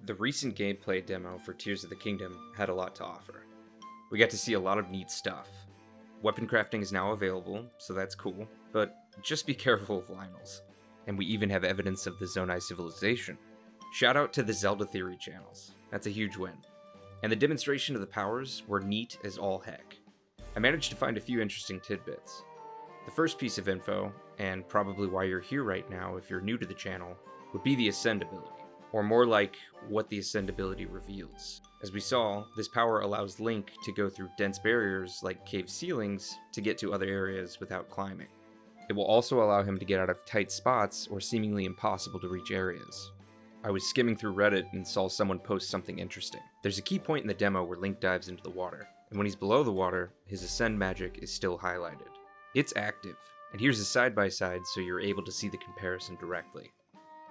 The recent gameplay demo for Tears of the Kingdom had a lot to offer. We got to see a lot of neat stuff. Weapon crafting is now available, so that's cool, but just be careful of Lynels. And we even have evidence of the Zonai civilization. Shout out to the Zelda Theory channels, that's a huge win. And the demonstration of the powers were neat as all heck. I managed to find a few interesting tidbits. The first piece of info, and probably why you're here right now if you're new to the channel, would be the Ascend ability, or more like what the Ascend ability reveals. As we saw, this power allows Link to go through dense barriers like cave ceilings to get to other areas without climbing. It will also allow him to get out of tight spots or seemingly impossible to reach areas. I was skimming through Reddit and saw someone post something interesting. There's a key point in the demo where Link dives into the water, and when he's below the water, his Ascend magic is still highlighted. It's active, and here's a side-by-side so you're able to see the comparison directly.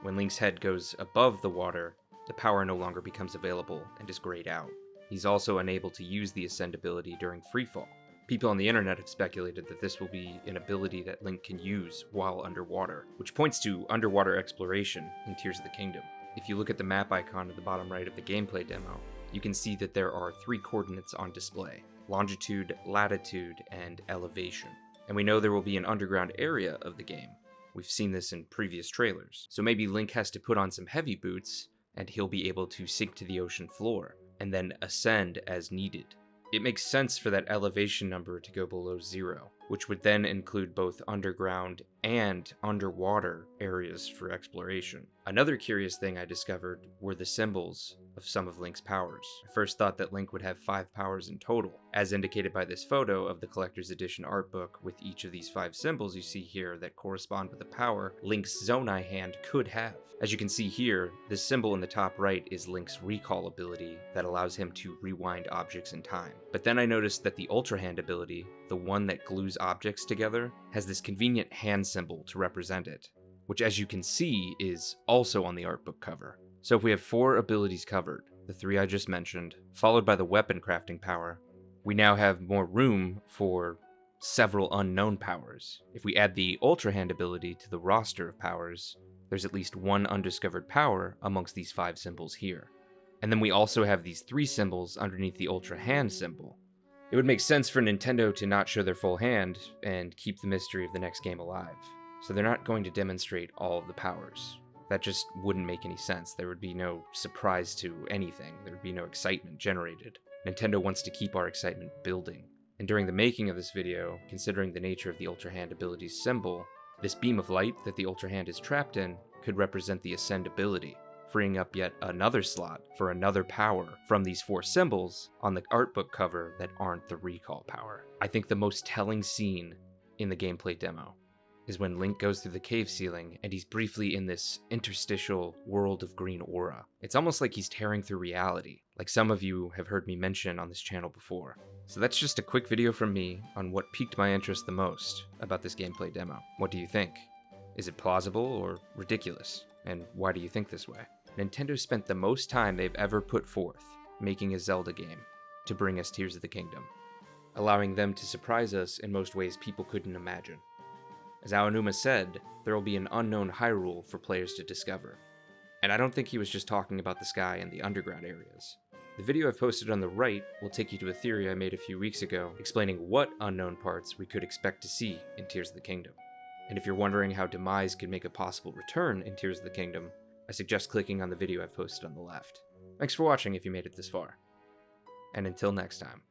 When Link's head goes above the water, the power no longer becomes available and is grayed out. He's also unable to use the Ascend ability during freefall. People on the internet have speculated that this will be an ability that Link can use while underwater, which points to underwater exploration in Tears of the Kingdom. If you look at the map icon at the bottom right of the gameplay demo, you can see that there are 3 coordinates on display: longitude, latitude, and elevation. And we know there will be an underground area of the game. We've seen this in previous trailers. So maybe Link has to put on some heavy boots, and he'll be able to sink to the ocean floor, and then ascend as needed. It makes sense for that elevation number to go below 0, which would then include both underground and underwater areas for exploration. Another curious thing I discovered were the symbols of some of Link's powers. I first thought that Link would have 5 powers in total, as indicated by this photo of the Collector's Edition art book with each of these 5 symbols you see here that correspond with the power Link's Zonai hand could have. As you can see here, the symbol in the top right is Link's recall ability that allows him to rewind objects in time. But then I noticed that the Ultra Hand ability, the one that glues objects together, has this convenient hand symbol to represent it, which as you can see is also on the art book cover. So if we have 4 abilities covered, the 3 I just mentioned, followed by the weapon crafting power, we now have more room for several unknown powers. If we add the Ultra Hand ability to the roster of powers, there's at least 1 undiscovered power amongst these 5 symbols here. And then we also have these 3 symbols underneath the Ultra Hand symbol. It would make sense for Nintendo to not show their full hand and keep the mystery of the next game alive. So they're not going to demonstrate all of the powers. That just wouldn't make any sense. There would be no surprise to anything. There would be no excitement generated. Nintendo wants to keep our excitement building. And during the making of this video, considering the nature of the Ultra Hand ability's symbol, this beam of light that the Ultra Hand is trapped in could represent the Ascend ability, freeing up yet another slot for another power from these 4 symbols on the art book cover that aren't the recall power. I think the most telling scene in the gameplay demo is when Link goes through the cave ceiling and he's briefly in this interstitial world of green aura. It's almost like he's tearing through reality, like some of you have heard me mention on this channel before. So that's just a quick video from me on what piqued my interest the most about this gameplay demo. What do you think? Is it plausible or ridiculous? And why do you think this way? Nintendo spent the most time they've ever put forth making a Zelda game to bring us Tears of the Kingdom, allowing them to surprise us in most ways people couldn't imagine. As Aonuma said, there will be an unknown Hyrule for players to discover. And I don't think he was just talking about the sky and the underground areas. The video I've posted on the right will take you to a theory I made a few weeks ago explaining what unknown parts we could expect to see in Tears of the Kingdom. And if you're wondering how Demise could make a possible return in Tears of the Kingdom, I suggest clicking on the video I've posted on the left. Thanks for watching if you made it this far. And until next time.